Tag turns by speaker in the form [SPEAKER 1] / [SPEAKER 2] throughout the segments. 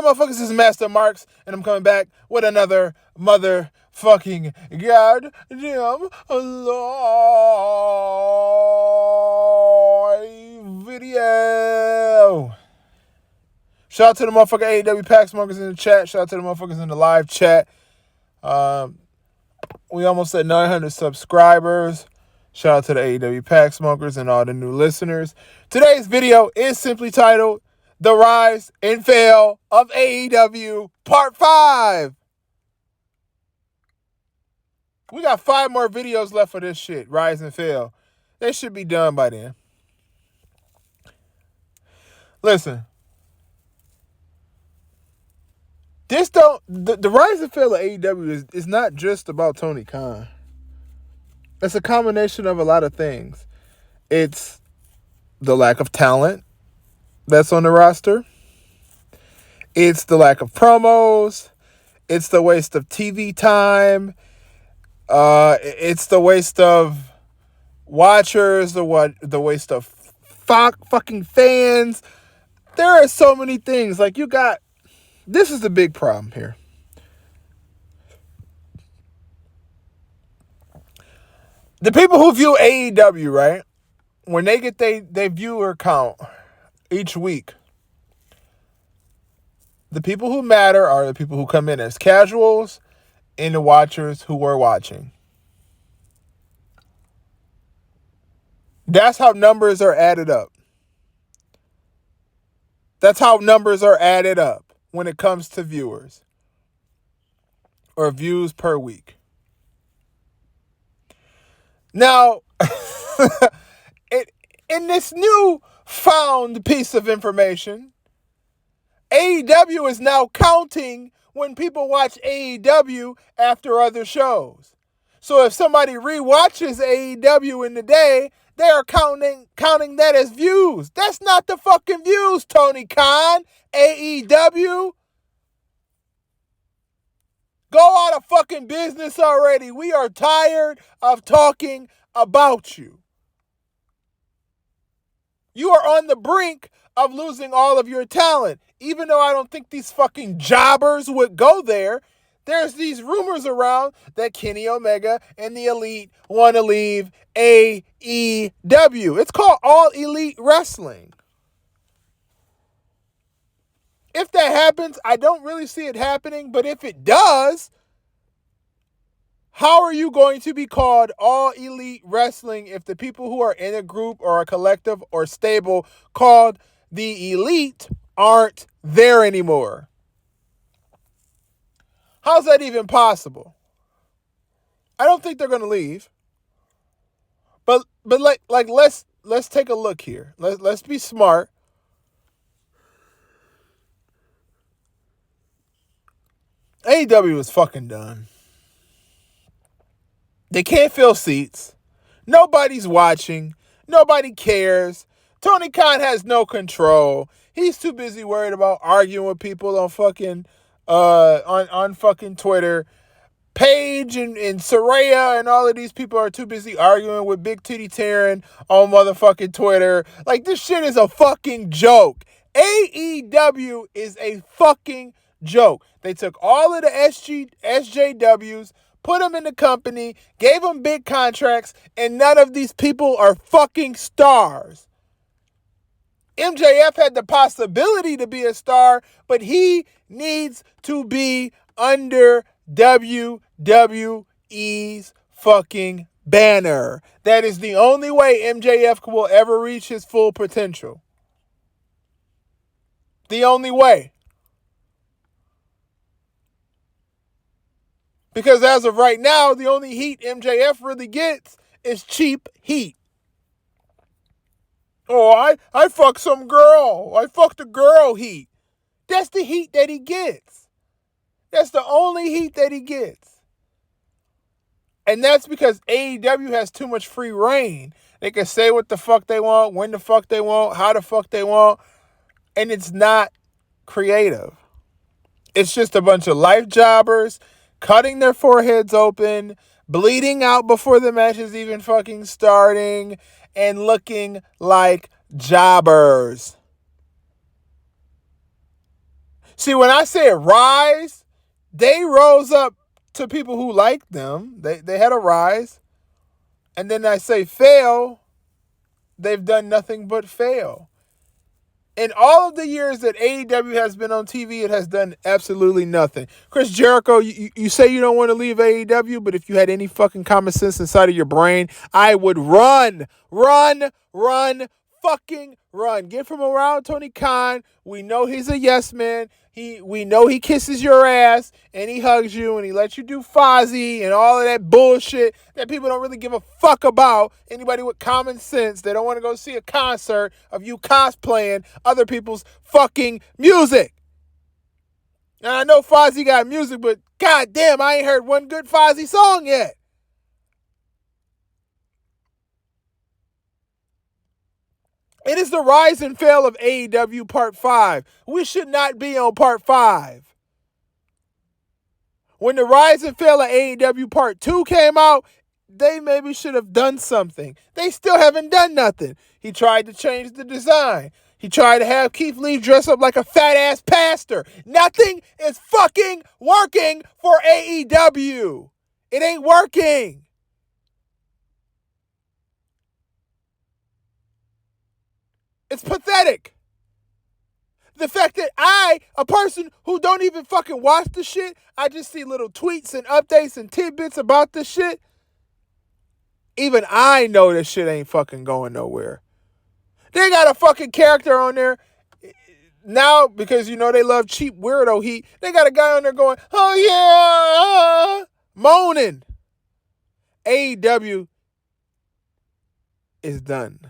[SPEAKER 1] motherfuckers? This is Master Marks, and I'm coming back with another motherfucking goddamn live video. Shout out to the motherfucking AEW pack smokers in the chat. Shout out to the motherfuckers in the live chat. We almost at 900 subscribers. Shout out to the AEW pack smokers and all the new listeners. Today's video is simply titled The Rise and Fall of AEW Part 5. We got 5 more videos left for this shit, Rise and Fall. They should be done by then. Listen. The Rise and Fall of AEW is not just about Tony Khan. It's a combination of a lot of things. It's the lack of talent that's on the roster. It's the lack of promos. It's the waste of TV time. It's the waste of watchers. The waste of fucking fans. There are so many things. Like, you got... This is the big problem here. The people who view AEW, right, when they get their viewer count each week, the people who matter are the people who come in as casuals and the watchers who are watching. That's how numbers are added up. That's how numbers are added up when it comes to viewers or views per week. Now, in this new found piece of information, AEW is now counting when people watch AEW after other shows. So if somebody rewatches AEW in the day, they are counting that as views. That's not the fucking views, Tony Khan. AEW. Go out of fucking business already. We are tired of talking about you. You are on the brink of losing all of your talent. Even though I don't think these fucking jobbers would go there, there's these rumors around that Kenny Omega and the Elite want to leave AEW. It's called All Elite Wrestling. If that happens, I don't really see it happening, but if it does, how are you going to be called All Elite Wrestling if the people who are in a group or a collective or stable called the Elite aren't there anymore? How's that even possible? I don't think they're going to leave. But like let's take a look here. Let's be smart. AEW is fucking done. They can't fill seats. Nobody's watching. Nobody cares. Tony Khan has no control. He's too busy worried about arguing with people on fucking on fucking Twitter. Paige and Saraya and all of these people are too busy arguing with Big Titty Taryn on motherfucking Twitter. Like, this shit is a fucking joke. AEW is a fucking joke. They took all of the SJWs, put them in the company, gave them big contracts, and none of these people are fucking stars. MJF had the possibility to be a star, but he needs to be under WWE's fucking banner. That is the only way MJF will ever reach his full potential. The only way. Because as of right now, the only heat MJF really gets is cheap heat. Oh, I fucked some girl. I fucked a girl heat. That's the heat that he gets. That's the only heat that he gets. And that's because AEW has too much free reign. They can say what the fuck they want, when the fuck they want, how the fuck they want. And it's not creative. It's just a bunch of life jobbers cutting their foreheads open, bleeding out before the match is even fucking starting, and looking like jobbers. See, when I said rise, they rose up to people who liked them. They had a rise. And then I say fail, they've done nothing but fail. In all of the years that AEW has been on TV, it has done absolutely nothing. Chris Jericho, you say you don't want to leave AEW, but if you had any fucking common sense inside of your brain, I would run, fucking run. Get from around Tony Khan. We know he's a yes man. We know he kisses your ass and he hugs you and he lets you do Fozzy and all of that bullshit that people don't really give a fuck about. Anybody with common sense, they don't want to go see a concert of you cosplaying other people's fucking music. And I know Fozzy got music, but goddamn, I ain't heard one good Fozzy song yet. It is the rise and fall of AEW Part 5. We should not be on Part 5. When the rise and fall of AEW Part 2 came out, they maybe should have done something. They still haven't done nothing. He tried to change the design. He tried to have Keith Lee dress up like a fat-ass pastor. Nothing is fucking working for AEW. It ain't working. It's pathetic. The fact that a person who don't even fucking watch the shit, I just see little tweets and updates and tidbits about this shit. Even I know this shit ain't fucking going nowhere. They got a fucking character on there now because, you know, they love cheap weirdo heat. They got a guy on there going, oh yeah, moaning. AEW is done.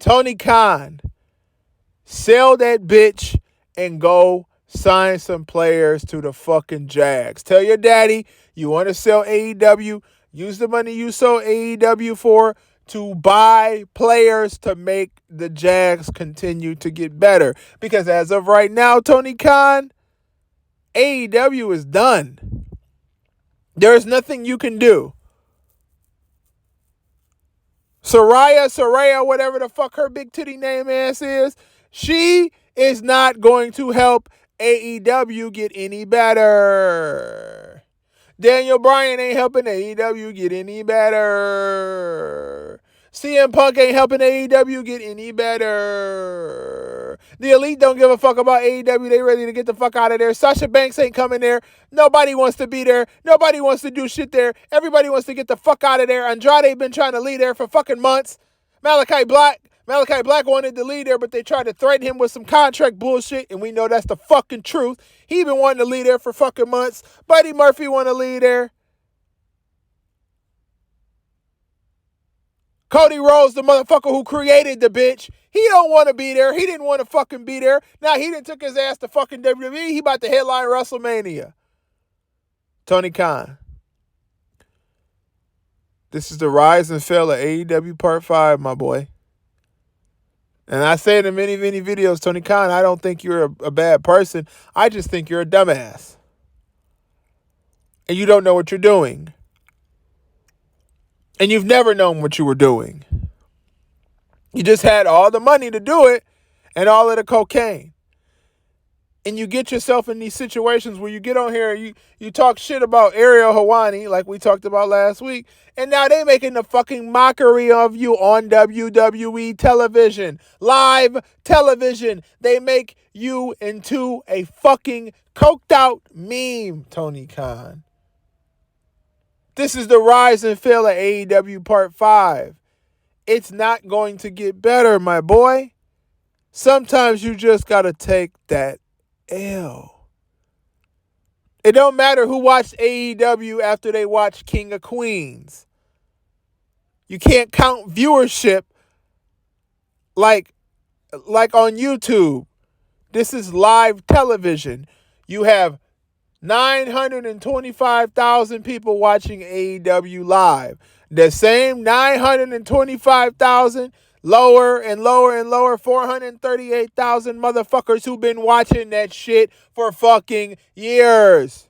[SPEAKER 1] Tony Khan, sell that bitch and go sign some players to the fucking Jags. Tell your daddy you want to sell AEW. Use the money you sold AEW for to buy players to make the Jags continue to get better. Because as of right now, Tony Khan, AEW is done. There's nothing you can do. Saraya, whatever the fuck her big titty name ass is, she is not going to help AEW get any better. Daniel Bryan ain't helping AEW get any better. CMPUNK ain't helping AEW get any better. The Elite don't give a fuck about AEW. They ready to get the fuck out of there. SASHABANKS ain't coming there. Nobody wants to be there. Nobody wants to do shit there. Everybody wants to get the fuck out of there. Andrade been trying to lead there for fucking months. Malachi Black wanted to lead there, but they tried to threaten him with some contract bullshit, and we know that's the fucking truth. He been wanting to lead there for fucking months. Buddy Murphy want to lead there. Cody Rhodes, the motherfucker who created the bitch, he don't want to be there. He didn't want to fucking be there. Now he done took his ass to fucking WWE. He about to headline WrestleMania. Tony Khan. This is the rise and fall of AEW Part 5, my boy. And I say it in many, many videos, Tony Khan, I don't think you're a bad person. I just think you're a dumbass. And you don't know what you're doing. And you've never known what you were doing. You just had all the money to do it and all of the cocaine. And you get yourself in these situations where you get on here and you talk shit about Ariel Helwani, like we talked about last week, and now they making the fucking mockery of you on WWE television, live television. They make you into a fucking coked out meme, Tony Khan. This is the rise and fall of AEW Part 5. It's not going to get better, my boy. Sometimes you just got to take that L. It don't matter who watched AEW after they watched King of Queens. You can't count viewership like on YouTube. This is live television. You have 925,000 people watching AEW live. The same 925,000 lower and lower and lower, 438,000 motherfuckers who've been watching that shit for fucking years.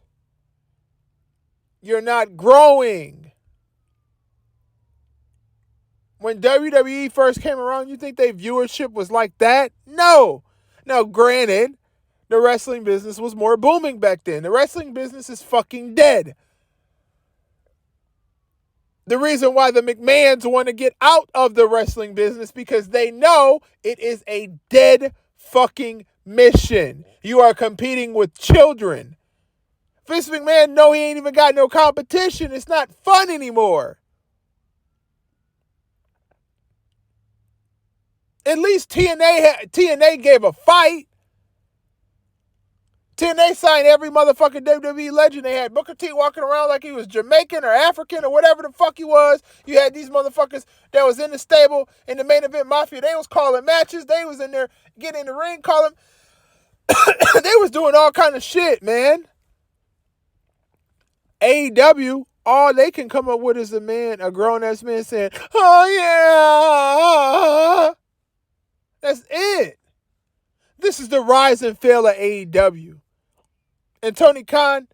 [SPEAKER 1] You're not growing. When WWE first came around, you think their viewership was like that? No. Now, granted, the wrestling business was more booming back then. The wrestling business is fucking dead. The reason why the McMahons want to get out of the wrestling business because they know it is a dead fucking mission. You are competing with children. Vince McMahon know he ain't even got no competition. It's not fun anymore. At least TNA gave a fight. TNA signed every motherfucking WWE legend they had. Booker T walking around like he was Jamaican or African or whatever the fuck he was. You had these motherfuckers that was in the stable in the main event Mafia. They was calling matches. They was in there getting in the ring, calling. They was doing all kind of shit, man. AEW, all they can come up with is a grown-ass man saying, oh yeah. That's it. This is the rise and fall of AEW. And Tony Khan,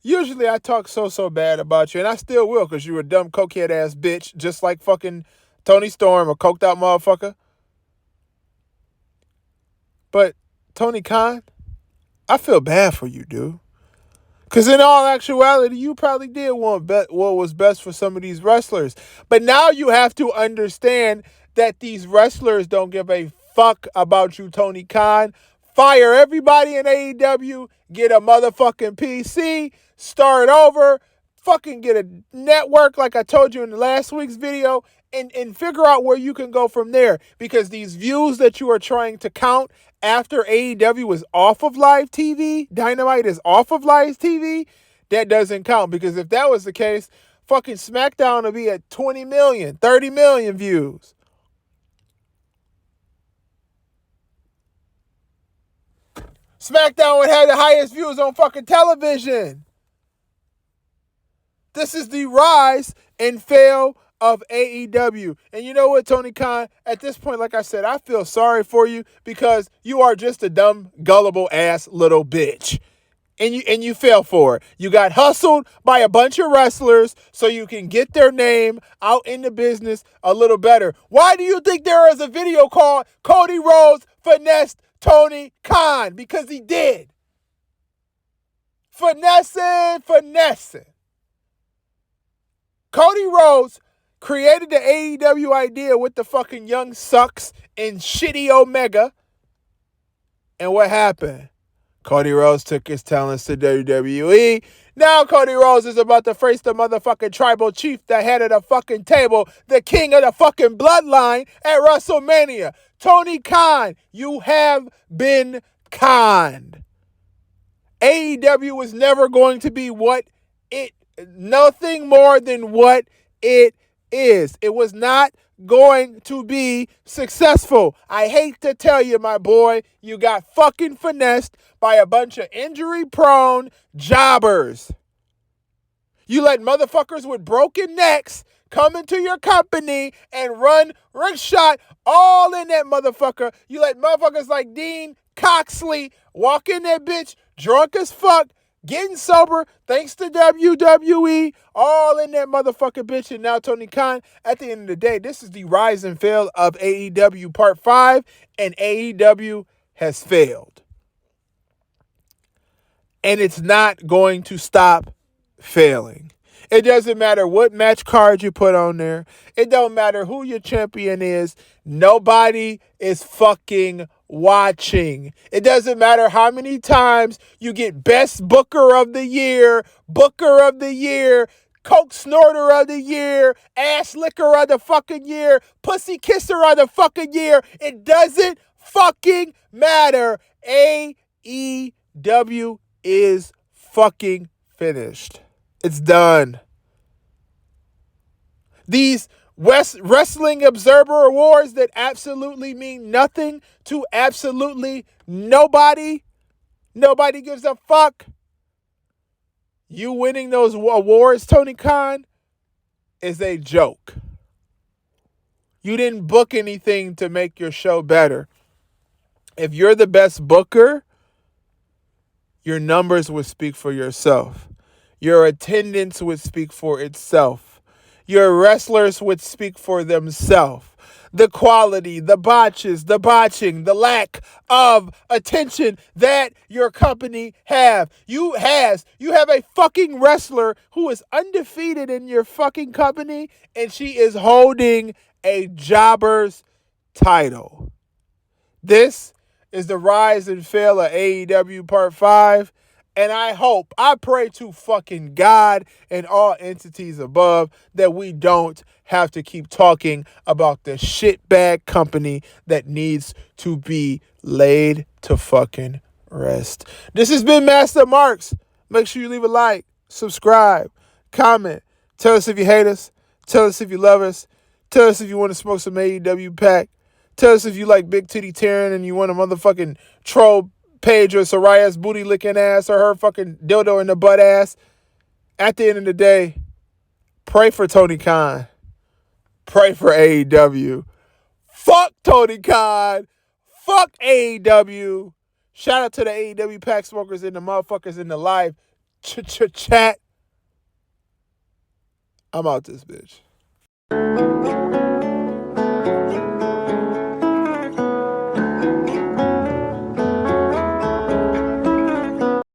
[SPEAKER 1] usually I talk so bad about you, and I still will because you're a dumb cokehead ass bitch, just like fucking Tony Storm, a coked out motherfucker. But Tony Khan, I feel bad for you, dude. Because in all actuality, you probably did want what was best for some of these wrestlers. But now you have to understand that these wrestlers don't give a fuck about you, Tony Khan. Fire everybody in AEW, get a motherfucking PC, start over, fucking get a network like I told you in the last week's video, and figure out where you can go from there. Because these views that you are trying to count after AEW is off of live TV, Dynamite is off of live TV, that doesn't count. Because if that was the case, fucking SmackDown would be at 20 million, 30 million views. SmackDown would have the highest views on fucking television. This is the rise and fall of AEW. And you know what, Tony Khan? At this point, like I said, I feel sorry for you because you are just a dumb, gullible ass little bitch. And you fell for it. You got hustled by a bunch of wrestlers so you can get their name out in the business a little better. Why do you think there is a video called Cody Rhodes finessed Tony Khan? Because he did. Finessing. Cody Rhodes created the AEW idea with the fucking young sucks and shitty Omega. And what happened? Cody Rhodes took his talents to WWE. Now Cody Rhodes is about to face the motherfucking tribal chief, the head of the fucking table, the king of the fucking bloodline at WrestleMania. Tony Khan, you have been conned. AEW was never going to be nothing more than what it is. It was not going to be successful. I hate to tell you, my boy, you got fucking finessed by a bunch of injury-prone jobbers. You let motherfuckers with broken necks come into your company and run shot all in that motherfucker. You let motherfuckers like Dean Coxley walk in that bitch drunk as fuck, getting sober, thanks to WWE, all in that motherfucking bitch. And now Tony Khan, at the end of the day, this is the rise and fall of AEW Part 5, and AEW has failed. And it's not going to stop failing. It doesn't matter what match card you put on there. It don't matter who your champion is. Nobody is fucking watching. It doesn't matter how many times you get Best Booker of the Year, Coke Snorter of the Year, Ass Licker of the fucking year, Pussy Kisser of the fucking year. It doesn't fucking matter. AEW is fucking finished. It's done. These Wrestling Observer Awards that absolutely mean nothing to absolutely nobody. Nobody gives a fuck. You winning those awards, Tony Khan, is a joke. You didn't book anything to make your show better. If you're the best booker, your numbers would speak for yourself. Your attendance would speak for itself. Your wrestlers would speak for themselves. the quality, the botches, the botching, the lack of attention that your company have. You have a fucking wrestler who is undefeated in your fucking company, and she is holding a jobber's title. This is the rise and fall of AEW Part 5. And I pray to fucking God and all entities above that we don't have to keep talking about the shitbag company that needs to be laid to fucking rest. This has been Master Marks. Make sure you leave a like, subscribe, comment. Tell us if you hate us. Tell us if you love us. Tell us if you want to smoke some AEW pack. Tell us if you like Big Titty Taryn and you want a motherfucking troll page or Soraya's booty licking ass or her fucking dildo in the butt ass. At the end of the day, pray for Tony Khan. Pray for AEW. Fuck Tony Khan. Fuck AEW. Shout out to the AEW pack smokers and the motherfuckers in the live chat. I'm out this bitch.